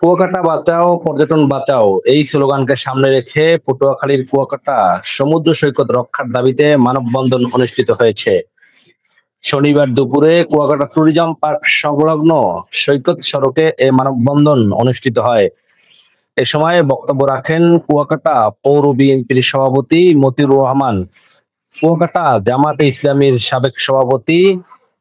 কুয়াকাটা বাঁচাও, পর্যটন বাঁচাও এই স্লোগানকে সামনে রেখে পটুয়াখালীর কুয়াকাটা সমুদ্র সৈকত রক্ষার দাবিতে মানববন্ধন অনুষ্ঠিত হয়েছে। শনিবার দুপুরে কুয়াকাটা ট্যুরিজম পার্ক সংলগ্ন সৈকত সড়কে এ মানববন্ধন অনুষ্ঠিত হয়। এ সময় বক্তব্য রাখেন কুয়াকাটা পৌর বিএনপির সভাপতি মতিউর রহমান, কুয়াকাটা জামাতে ইসলামীর সাবেক সভাপতি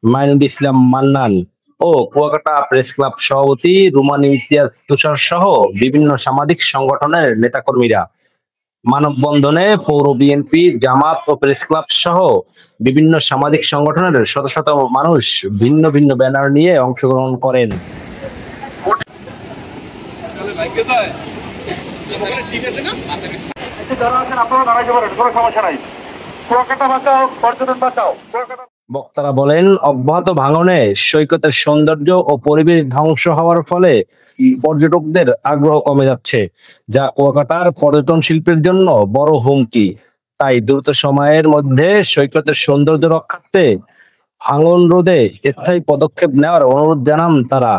মাইনুল ইসলাম মান্নান ও কুয়াকাটা প্রেস ক্লাব সভাপতি রুমানী ইমতিয়াজ তুষার সহ বিভিন্ন সামাজিক সংগঠনের নেতাকর্মীরা। মানববন্ধনে পৌর বিএনপি, জামাত ও প্রেস ক্লাব সহ বিভিন্ন সামাজিক সংগঠনের শত শত মানুষ ভিন্ন ভিন্ন ব্যানার নিয়ে অংশগ্রহণ করেন। বক্তারা বলেন, অব্যাহত ভাঙনে সৈকতের সৌন্দর্য ও পরিবেশ ধ্বংস হওয়ার ফলে পর্যটকদের আগ্রহ কমে যাচ্ছে, যা কুয়াকাটার পর্যটন শিল্পের জন্য বড় হুমকি। তাই দ্রুত সময়ের মধ্যে সৈকতের সৌন্দর্য রক্ষার্থে ভাঙন রোধে স্থায়ী পদক্ষেপ নেওয়ার অনুরোধ জানান তারা।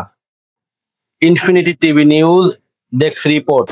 Infinity TV news desk report.